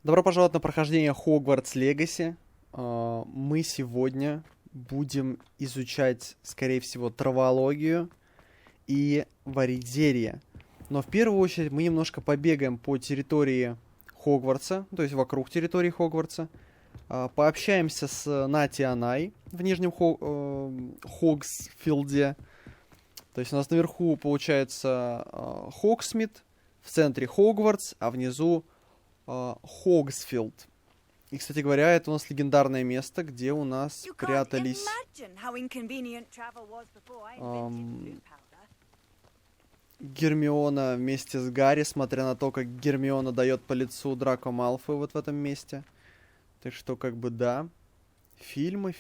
Добро пожаловать на прохождение Hogwarts Legacy. Мы сегодня будем изучать, скорее всего, травологию и варить зелье. Но в первую очередь мы немножко побегаем по территории Хогвартса, то есть вокруг территории Хогвартса. Пообщаемся с Нати Анай в Нижнем Хогсфилде. То есть у нас наверху получается Хогсмит, в центре Хогвартс, а внизу Хогсфилд. И, кстати говоря, это у нас легендарное место, где у нас прятались Гермиона вместе с Гарри, смотря на то, как Гермиона дает по лицу Драко Малфою вот в этом месте. Так что, как бы, да. Фильмы.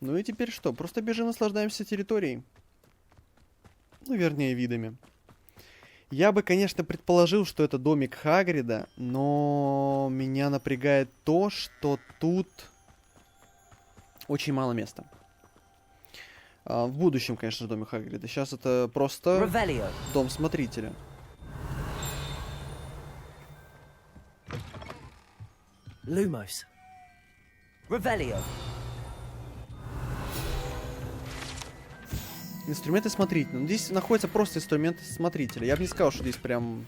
Ну и теперь что? Просто бежим, наслаждаемся территорией. Ну, вернее, видами. Я бы, конечно, предположил, что это домик Хагрида, но меня напрягает то, что тут очень мало места. В будущем, конечно, домик Хагрида. Сейчас это просто дом смотрителя. Lumos. Revelio. Инструменты смотрителя. Ну, здесь находятся просто инструменты смотрителя. Я бы не сказал, что здесь прям,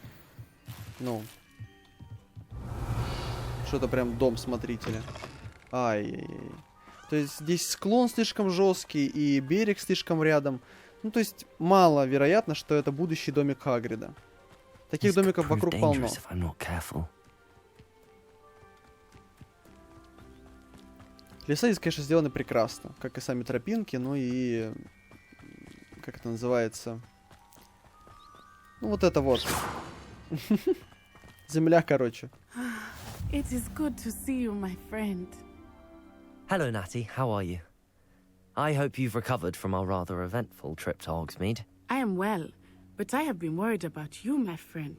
ну, что-то прям дом смотрителя. Ай-яй-яй. То есть здесь склон слишком жесткий и берег слишком рядом. Ну, то есть мало вероятно, что это будущий домик Хагрида. Таких домиков вокруг полно. Леса здесь, конечно, сделаны прекрасно. Как и сами тропинки, ну и... Как это называется? Ну, вот это вот. Земля, короче. It is good to see you, my friend. Hello, Natty. How are you? I hope you've recovered from our rather eventful trip to Hogsmeade. I am well, but I have been worried about you, my friend.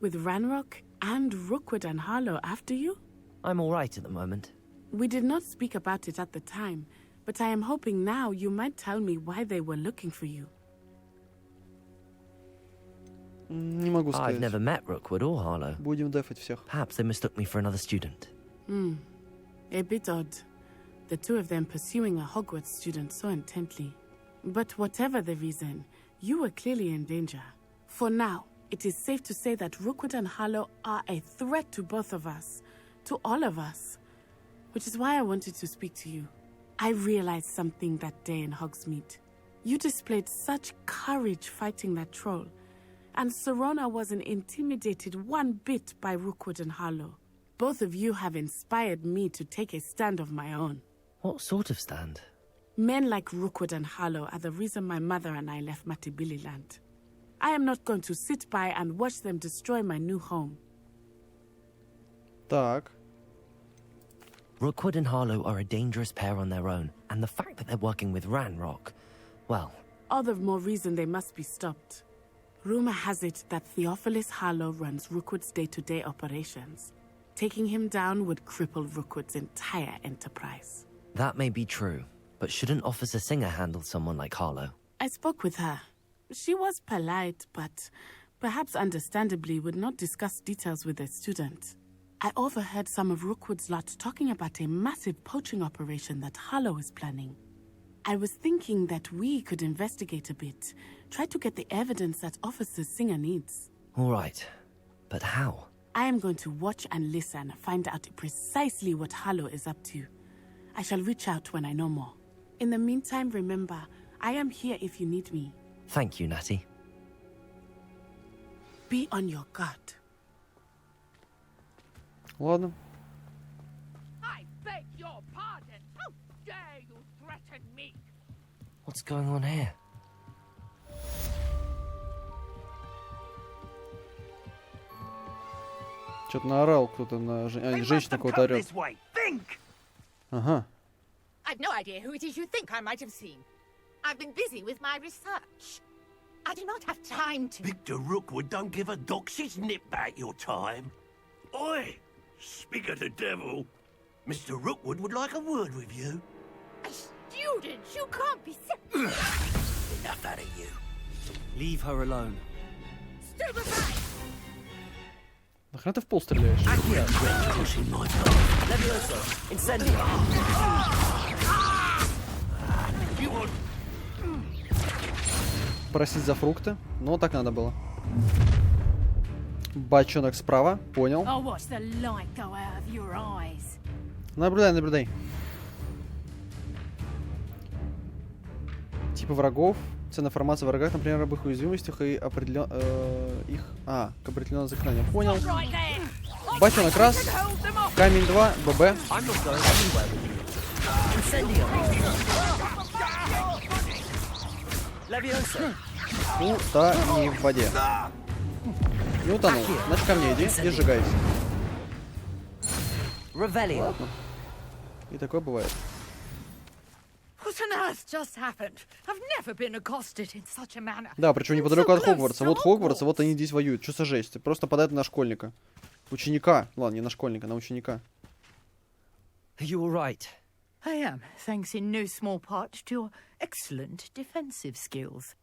With Ranrock and Rookwood and Harlow after you? I'm all right at the moment. We did not speak about it at the time, but I am hoping now you might tell me why they were looking for you. Не могу сказать. I've never met Rookwood or Harlow. Будем дефать всех. Perhaps they mistook me for another student. A bit odd. The two of them pursuing a Hogwarts student so intently. But whatever the reason, you were clearly in danger. For now, it is safe to say that Rookwood and Harlow are a threat to both of us. To all of us. Which is why I wanted to speak to you. I realized something that day in Hogsmeade. You displayed such courage fighting that troll. And Serona wasn't intimidated one bit by Rookwood and Harlow. Both of you have inspired me to take a stand of my own. What sort of stand? Men like Rookwood and Harlow are the reason my mother and I left Matabeleland. I am not going to sit by and watch them destroy my new home. Так. Rookwood and Harlow are a dangerous pair on their own, and the fact that they're working with Ranrock, well... All the more reason they must be stopped. Rumor has it that Theophilus Harlow runs Rookwood's day-to-day operations. Taking him down would cripple Rookwood's entire enterprise. That may be true, but shouldn't Officer Singer handle someone like Harlow? I spoke with her. She was polite, but perhaps understandably would not discuss details with a student. I overheard some of Rookwood's lot talking about a massive poaching operation that Harlow is planning. I was thinking that we could investigate a bit, try to get the evidence that Officer Singer needs. All right, but how? I am going to watch and listen, find out precisely what Harlow is up to. I shall reach out when I know more. In the meantime, remember, I am here if you need me. Thank you, Natty. Be on your guard. Ладно. I beg your pardon. How dare you threaten me? What's going on here? Что-то наорал кто-то на женщина кого-то орёт. Ага. I've no idea who it is you think I might have seen. I've been busy with my research. I do not have time to... Victor Rookwood don't give a doxy's nip back your time. Oi! Speak of the devil. Mr. Rookwood would like a word with you. A student? You can't be... Enough out of you. Leave her alone. Stupefy! Нахрена ты в пол стреляешь? Pushing my path. Levioso. Incendio. You want Просить за фрукты. Ну, так надо было. Бочонок справа. Понял. I'll watch the light go out of your eyes. Наблюдай, наблюдай. Типы врагов. Ценная информация о врагах, например, об их уязвимостях и к определенным заклинаниям. Понял. Right there. Бочонок раз. Камень 2. ББ. I'm not going anywhere with you. Incendio. Levioso. Утони в воде. Не утонул. Значит, ко мне иди и сжигайся. Revelio. Ладно. И такое бывает. What on earth just happened? I've never been accosted in such a manner. Да, причем неподалеку от Хогвартса. Вот Хогвартс, а вот они здесь воюют. Что за жесть? Просто подают на школьника. Ученика. Ладно, не на школьника, на ученика. Are you all right? I am, thanks in no small part to your excellent defensive skills.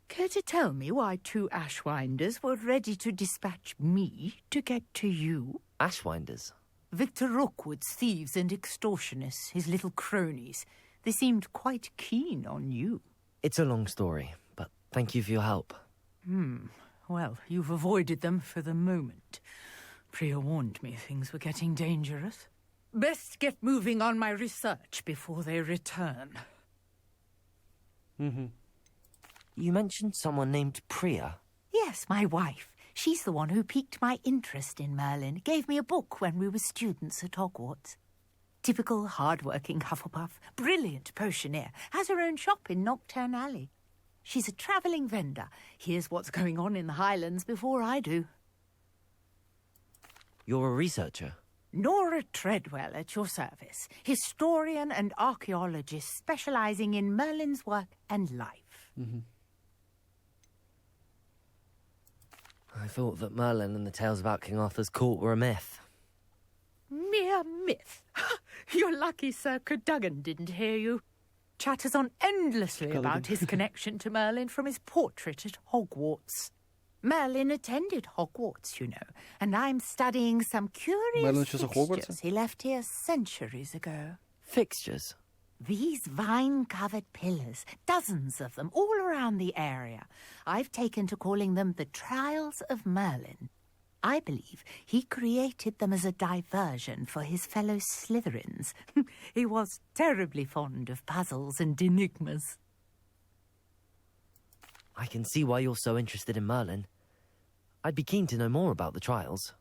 Care to tell me why 2 Ashwinders were ready to dispatch me to get to you? Ashwinders. Victor Rookwood's thieves and extortionists, his little cronies. They seemed quite keen on you. It's a long story, but thank you for your help. Well, you've avoided them for the moment. Priya warned me things were getting dangerous. Best get moving on my research before they return. You mentioned someone named Priya. Yes, my wife. She's the one who piqued my interest in Merlin, gave me a book when we were students at Hogwarts. Typical hard-working Hufflepuff, brilliant potioneer, has her own shop in Knockturn Alley. She's a travelling vendor. Hears what's going on in the Highlands before I do. You're a researcher. Nora Treadwell at your service, historian and archaeologist specialising in Merlin's work and life. I thought that Merlin and the tales about King Arthur's court were a myth. Mere myth. You're lucky Sir Cadogan didn't hear you. Chatters on endlessly about his connection to Merlin from his portrait at Hogwarts. Merlin attended Hogwarts, you know, and I'm studying some curious fixtures he left here centuries ago. Fixtures? These vine-covered pillars, dozens of them, all around the area. I've taken to calling them the Trials of Merlin. I believe he created them as a diversion for his fellow Slytherins. He was terribly fond of puzzles and enigmas. I can see why you're so interested in Merlin. I'd be keen to know more about the trials.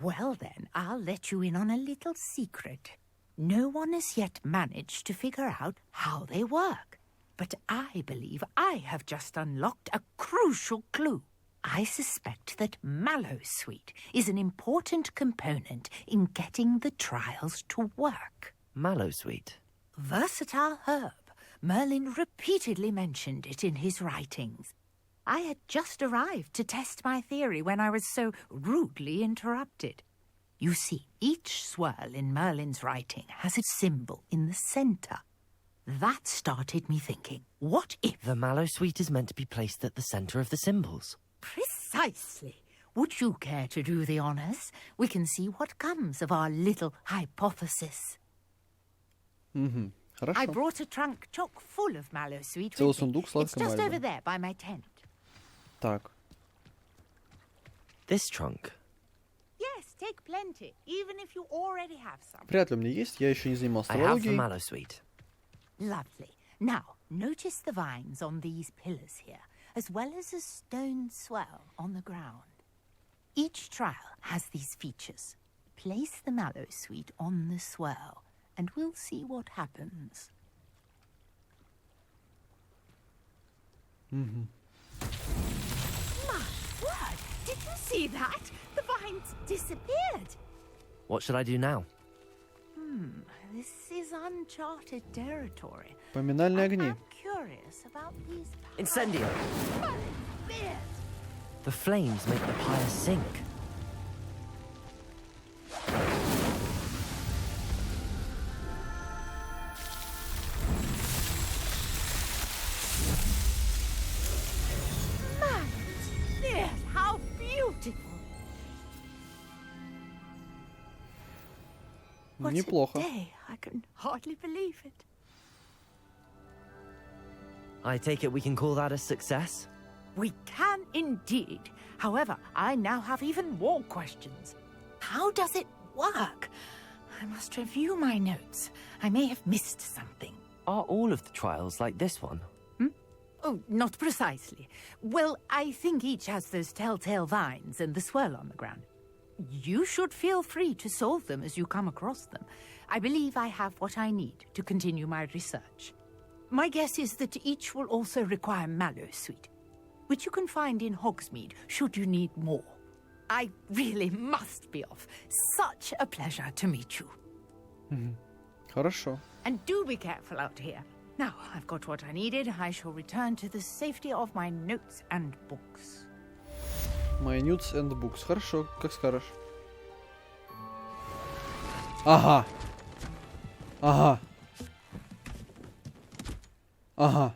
Well then, I'll let you in on a little secret. No one has yet managed to figure out how they work. But I believe I have just unlocked a crucial clue. I suspect that Mallowsweet is an important component in getting the trials to work. Mallowsweet? Versatile herb. Merlin repeatedly mentioned it in his writings. I had just arrived to test my theory when I was so rudely interrupted. You see, each swirl in Merlin's writing has a symbol in the centre. That started me thinking, what if... The Mallowsweet is meant to be placed at the centre of the symbols. Precisely. Would you care to do the honours? We can see what comes of our little hypothesis. Хорошо. I brought a trunk chock full of Mallowsweet Целый with me. сундук It's сладкой just over мальвы. there by my tent. Так. This trunk? Yes, take plenty, even if you already have some. Вряд ли у меня есть, я еще не занимался I have the астрологией. Mallowsweet. Lovely. Now, notice the vines on these pillars here, as well as a stone swell on the ground. Each trial has these features. Place the Mallowsweet on the swell, and we'll see what happens. My word! Did you see that? The vines disappeared. What should I do now? This is uncharted territory. Поминальные огни. I'm curious about these Incendio! Beard. The flames make the pyre sink. Beard, how beautiful. What a Неплохо. day. I can hardly believe it. I take it we can call that a success? We can indeed. However, I now have even more questions. How does it work? I must review my notes. I may have missed something. Are all of the trials like this one? Oh, not precisely. Well, I think each has those telltale vines and the swirl on the ground. You should feel free to solve them as you come across them. I believe I have what I need to continue my research. My guess is that each will also require mallow sweet, which you can find in Hogsmeade should you need more. I really must be off. Such a pleasure to meet you. Хорошо. And do be careful out here. Now, I've got what I needed. I shall return to the safety of my notes and books. My notes and books. Хорошо, как скажешь. Ага. Ага. Ага.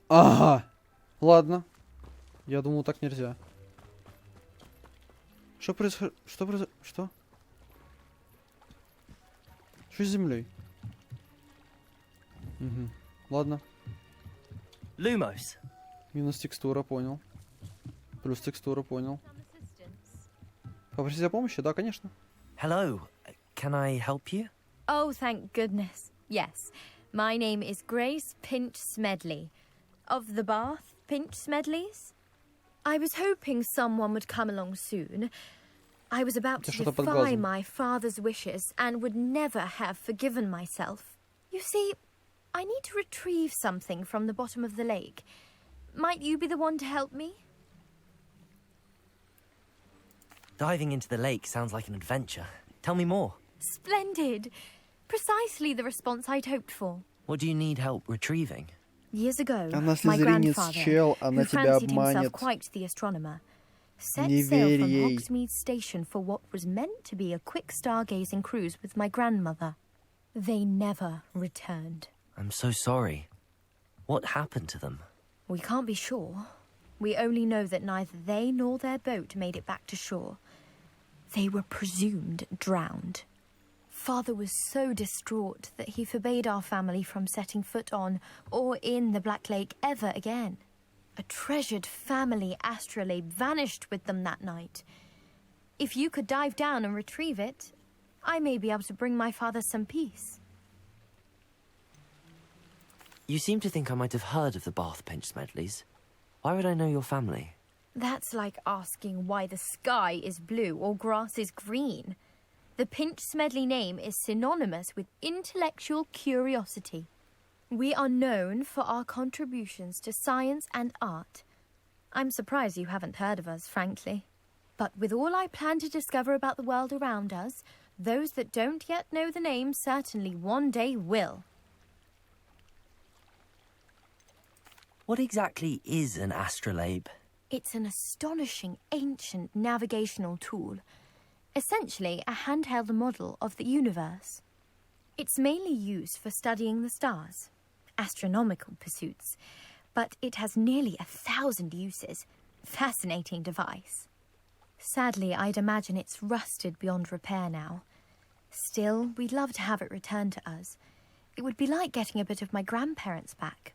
Ага. Ладно. Я думал, так нельзя. Что происходит? Что происходит? Что? Что с землей? Угу. Ладно. Lumos. Минус текстура, понял. Плюс текстура, понял. Попросить о помощи? Да, конечно. Hello. Can I help you? Oh, thank goodness. Yes. My name is Grace Pinch Smedley. Of the Bath Pinch Smedleys. I was hoping someone would come along soon. I was about to defy my father's wishes and would never have forgiven myself. You see, I need to retrieve something from the bottom of the lake. Might you be the one to help me? Diving into the lake sounds like an adventure. Tell me more. Splendid. Precisely the response I'd hoped for. What do you need help retrieving? Years ago, Она my слезеринец, grandfather, чел, who она тебя fancied himself обманет. quite the astronomer, set Не sail верь from ей. Hogsmeade Station for what was meant to be a quick stargazing cruise with my grandmother. They never returned. I'm so sorry. What happened to them? We can't be sure. We only know that neither they nor their boat made it back to shore. They were presumed drowned. Father was so distraught that he forbade our family from setting foot on or in the Black Lake ever again. A treasured family astrolabe vanished with them that night. If you could dive down and retrieve it, I may be able to bring my father some peace. You seem to think I might have heard of the Bath Pinch Smedleys. Why would I know your family? That's like asking why the sky is blue or grass is green. The Pinch Smedley name is synonymous with intellectual curiosity. We are known for our contributions to science and art. I'm surprised you haven't heard of us, frankly. But with all I plan to discover about the world around us, those that don't yet know the name certainly one day will. What exactly is an astrolabe? It's an astonishing ancient navigational tool. Essentially a handheld model of the universe. It's mainly used for studying the stars, astronomical pursuits, but it has nearly 1,000 uses. Fascinating device. Sadly, I'd imagine it's rusted beyond repair now. Still, we'd love to have it returned to us. It would be like getting a bit of my grandparents back.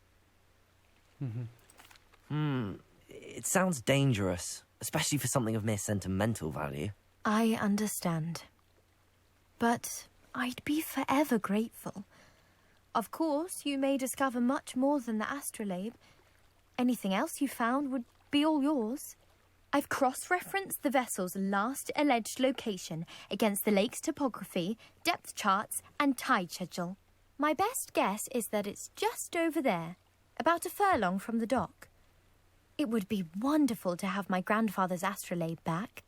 It sounds dangerous, especially for something of mere sentimental value. I understand. But I'd be forever grateful. Of course, you may discover much more than the astrolabe. Anything else you found would be all yours. I've cross-referenced the vessel's last alleged location against the lake's topography, depth charts, and tide schedule. My best guess is that it's just over there, about a furlong from the dock. It would be wonderful to have my grandfather's astrolabe back.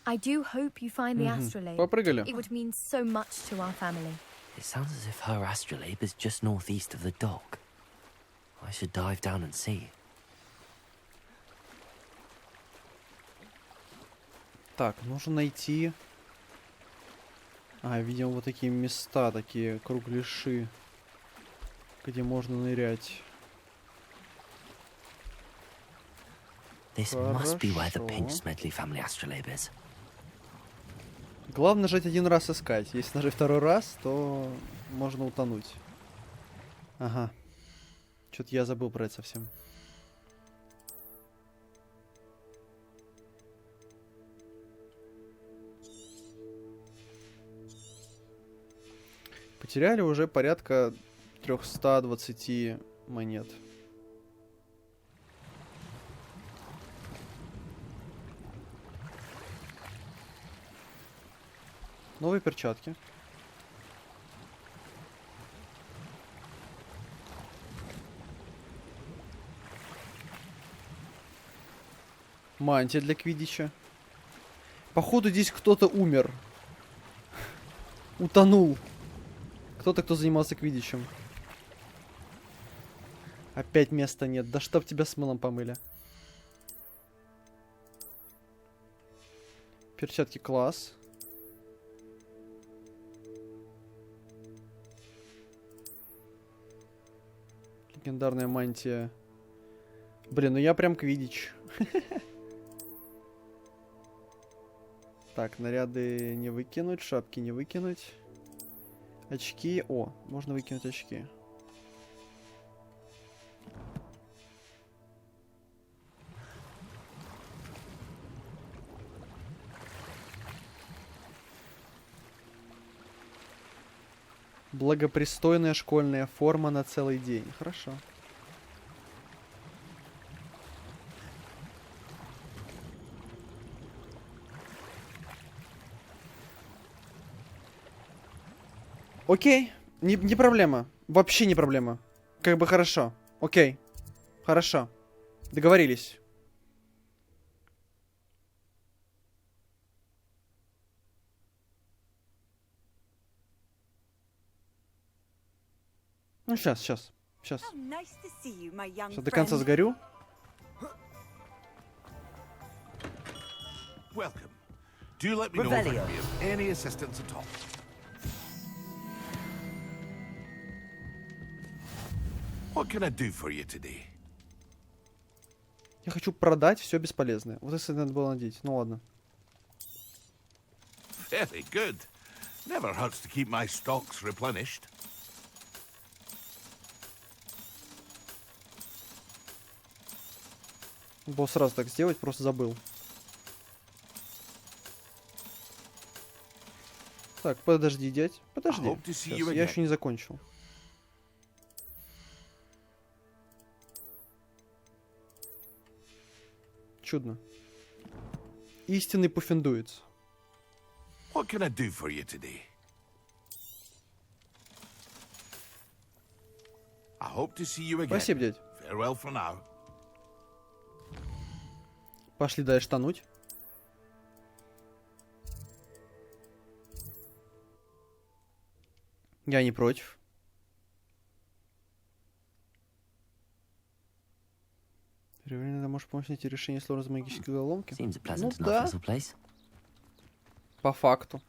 I do hope you find the astrolabe. Попрыгали. It would mean so much to our family. It sounds as if her astrolabe is just northeast of the dock. I should dive down and see. Так, нужно найти... видимо, вот такие места, такие кругляши, где можно нырять. This must be where the Хорошо. Pinch Smedley family astrolabe is. Главное нажать один раз искать. Если нажать второй раз, то можно утонуть. Ага. Что-то я забыл про это совсем. Потеряли уже порядка 320 монет. Новые перчатки. Мантия для квиддича. Походу здесь кто-то умер. Утонул. Кто-то, кто занимался квиддичем. Опять места нет. Да чтоб тебя с мылом помыли. Перчатки класс. Легендарная мантия. Блин, ну я прям квиддич. Так, наряды не выкинуть, шапки не выкинуть. Очки. О, можно выкинуть очки. Благопристойная школьная форма на целый день. Хорошо. Окей. Не проблема. Вообще не проблема. Как бы хорошо. Окей. Хорошо. Договорились. Ну, сейчас. Сейчас до конца сгорю. Welcome. Do let me know if I can be of any assistance at all. What can I do for you today? Я хочу продать все бесполезное. Вот если надо было надеть. Ну ладно. Very good. Never hurts to keep my stocks replenished. Было сразу так сделать, просто забыл. Так, подожди, дядь. Подожди. Сейчас, я еще не закончил. Чудно. Истинный пуффендуец. What can I do for you today? I hope to see you again. Спасибо, дядь. Farewell for now. Пошли дальше тонуть. Я не против. Ты можешь помочь найти решение сложной магической головоломки? Ну да. По факту.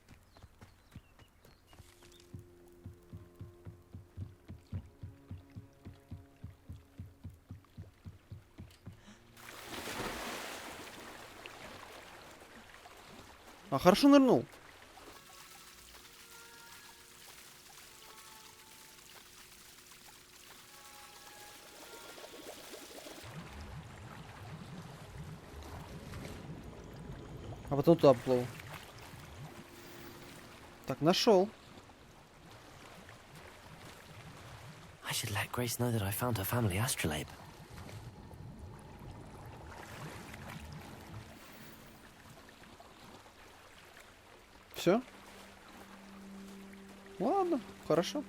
А, хорошо нырнул. А потом туда поплыл. Так, нашел. I should let Grace know that I found her family astrolabe. Все? Ладно, хорошо.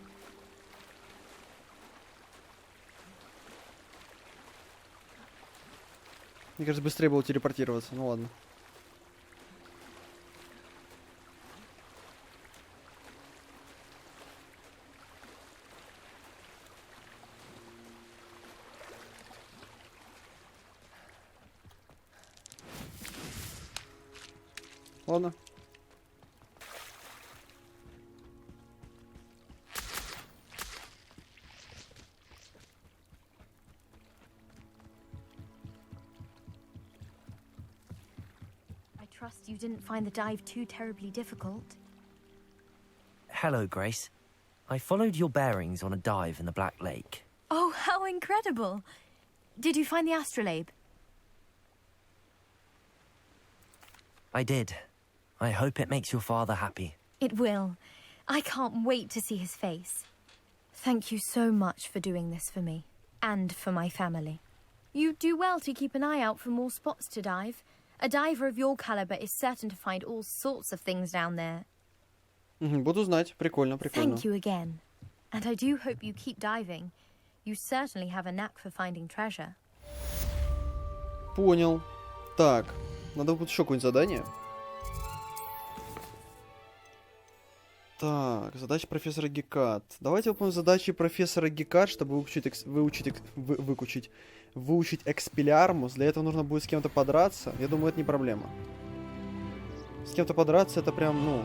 Мне кажется, быстрее было телепортироваться. Ну ладно. Ладно. trust you didn't find the dive too terribly difficult. Hello, Grace. I followed your bearings on a dive in the Black Lake. Oh, how incredible! Did you find the astrolabe? I did. I hope it makes your father happy. It will. I can't wait to see his face. Thank you so much for doing this for me. And for my family. You do well to keep an eye out for more spots to dive. A diver of your caliber is certain to find all sorts of things down there. Буду знать. Прикольно, прикольно. Thank you again. And I do hope you keep diving. You certainly have a knack for finding treasure. Понял. Так, надо будет еще какое-нибудь задание. Так, задача профессора Гекат. Давайте выполним задачи профессора Гекат, чтобы выучить экспеллиармус. Для этого нужно будет с кем-то подраться. Я думаю, это не проблема. С кем-то подраться — это прям, ну,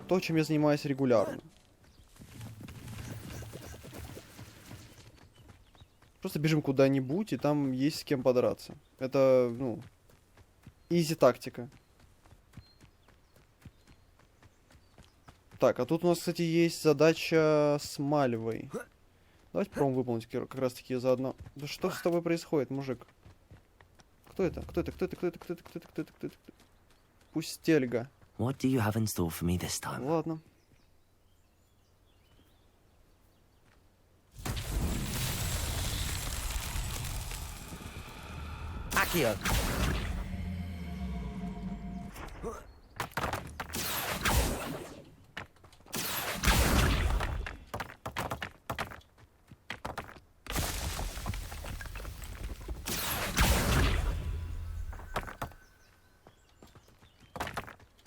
то, чем я занимаюсь регулярно. Просто бежим куда-нибудь, и там есть с кем подраться. Это, ну, изи тактика. Так, а тут у нас, кстати, есть задача с Мальвой. Давайте попробуем выполнить как раз таки заодно. Да что с тобой происходит, мужик? Кто это? Кто это? Кто это? Кто это? Кто это? Кто это? Кто это? Кто это? Пустельга. What do you have in store for me this time? Ладно. Accio.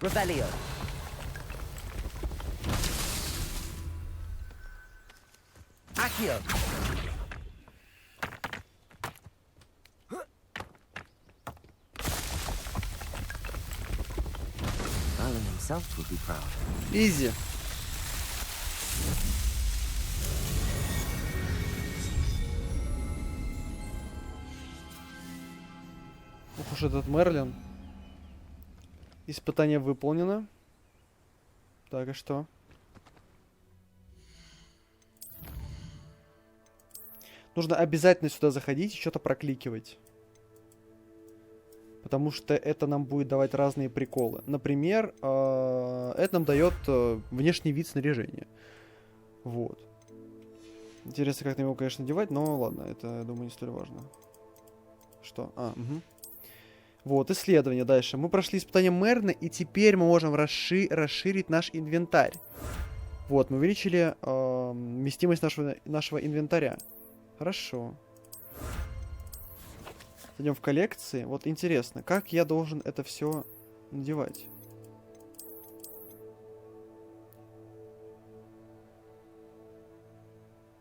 Rebellion. Accio. Merlin himself would be proud. Изи. Ох уж этот Мерлин. Испытание выполнено. Так, и что? Нужно обязательно сюда заходить и что-то прокликивать. Потому что это нам будет давать разные приколы. Например, это нам дает внешний вид снаряжения. Вот. Интересно, как на него, конечно, надевать, но ладно, это, я думаю, не столь важно. Что? Угу. Вот, исследование дальше. Мы прошли испытание Мерлина, и теперь мы можем расширить наш инвентарь. Вот, мы увеличили вместимость нашего инвентаря. Хорошо. Зайдем в коллекции. Вот интересно, как я должен это все надевать?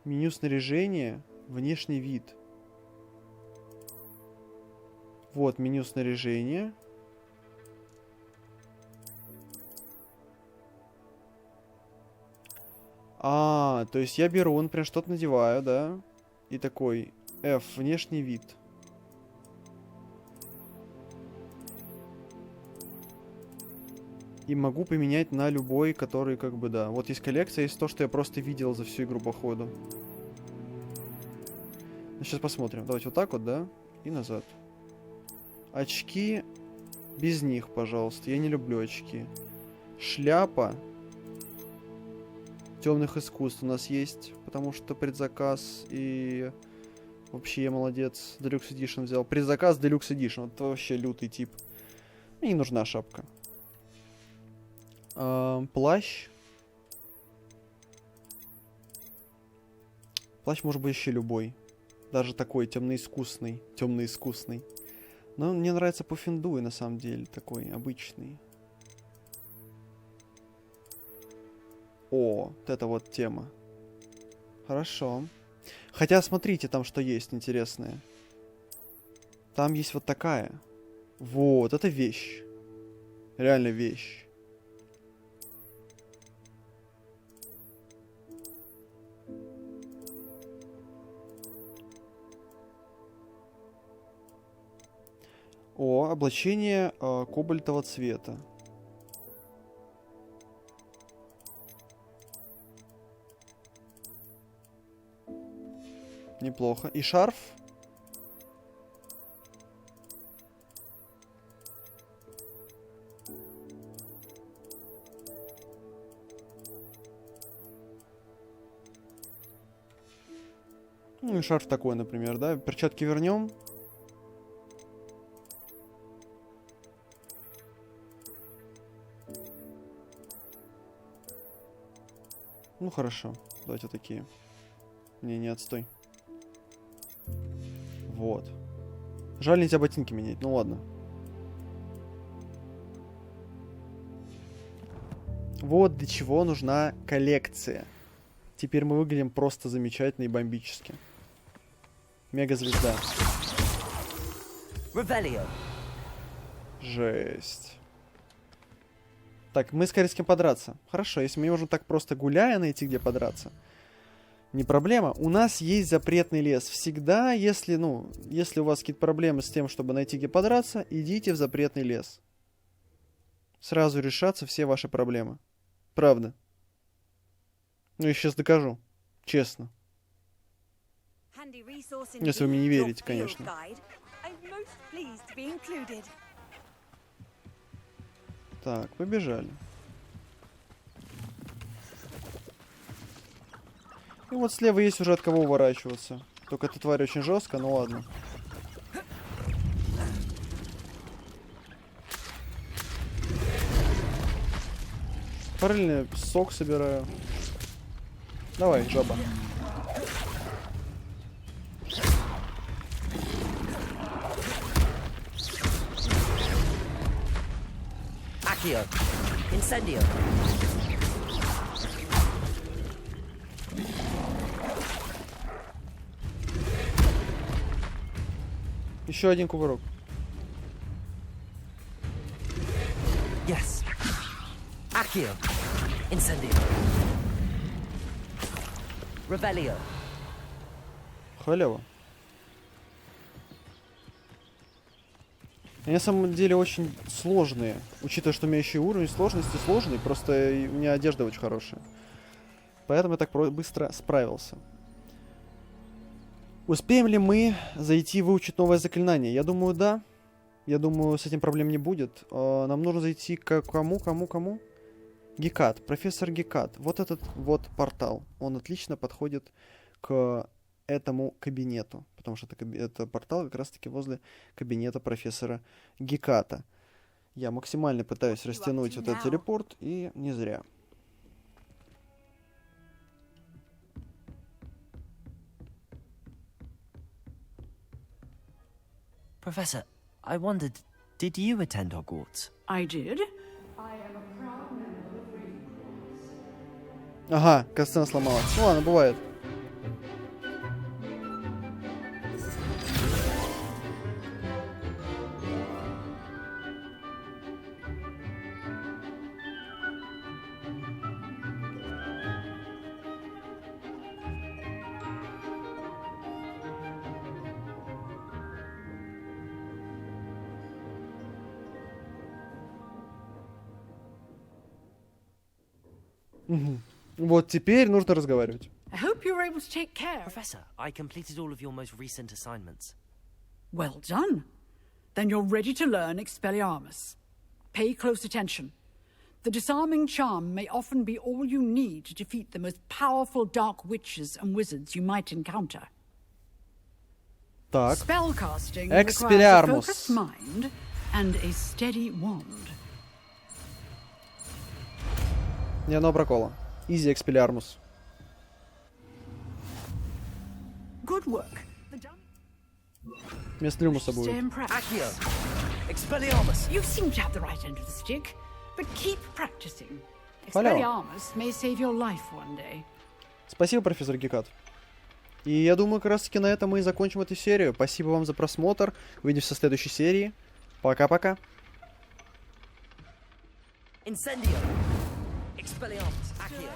Меню снаряжения, внешний вид. Вот меню снаряжения. То есть я беру, например, что-то надеваю, да? И такой F, внешний вид. И могу поменять на любой, который как бы, да. Вот есть коллекция, есть то, что я просто видел за всю игру по ходу. Ну, сейчас посмотрим. Давайте вот так вот, да? И назад. Очки без них, пожалуйста. Я не люблю очки. Шляпа темных искусств у нас есть, потому что предзаказ и вообще я молодец. Deluxe Edition взял. Предзаказ Deluxe Edition. Это вообще лютый тип. Мне не нужна шапка. Плащ. Плащ может быть еще любой. Даже такой темноискусный. Темноискусный. Но мне нравится Пуффендуй, на самом деле, такой обычный. О, вот это вот тема. Хорошо. Хотя, смотрите, там что есть интересное. Там есть вот такая. Вот, это вещь. Реально вещь. О, облачение кобальтового цвета. Неплохо. И шарф. Ну и шарф такой, например, да? Перчатки вернем. Ну хорошо, давайте такие. Не отстой. Вот. Жаль, нельзя ботинки менять, ну ладно. Вот для чего нужна коллекция. Теперь мы выглядим просто замечательно и бомбически. Мега-звезда. Жесть. Так, мы скорее с кем подраться. Хорошо, если мы не можем так просто гуляя найти, где подраться. Не проблема. У нас есть запретный лес. Всегда, если у вас какие-то проблемы с тем, чтобы найти, где подраться, идите в запретный лес. Сразу решатся все ваши проблемы. Правда. Ну, я сейчас докажу. Честно. Если вы мне не верите, конечно. Так, побежали. И вот слева есть уже от кого уворачиваться. Только эта тварь очень жестко, ну ладно. Параллельно сок собираю. Давай, жаба. Incendio. Еще один кувырок. Yes. Accio. Incendio. Rebellio. Халява. Они на самом деле очень сложные. Учитывая, что у меня еще и уровень сложности сложный, просто у меня одежда очень хорошая. Поэтому я так быстро справился. Успеем ли мы зайти и выучить новое заклинание? Я думаю, да. Я думаю, с этим проблем не будет. Нам нужно зайти к кому? Гекат. Профессор Гекат. Вот этот вот портал. Он отлично подходит к этому кабинету. Потому что это портал как раз-таки возле кабинета профессора Геката. Я максимально пытаюсь растянуть вот этот телепорт, и не зря. Professor, I wondered, did you attend Hogwarts? I did. Ага, касцена сломалась. Ну ладно, бывает. Вот теперь нужно разговаривать. I hope you were able to take care. Professor, I completed all of your most recent assignments. Well done. Then you're ready to learn Expelliarmus. Pay close attention. The disarming charm may often be all you need to defeat the most powerful dark witches and wizards you might encounter. Так. Spellcasting Expelliarmus. requires a focused mind and a steady wand. Ни одного прокола. Изи Expelliarmus. Good work. Вместо Люмуса будет. Accio. Expelliarmus. You seem to have the right end of the stick, but keep practicing. Халява. Expelliarmus may save your life one day. Спасибо, профессор Гекат. И я думаю, как раз таки на этом мы и закончим эту серию. Спасибо вам за просмотр. Увидимся в следующей серии. Пока-пока. Incendio. Expelliarmus. Accio.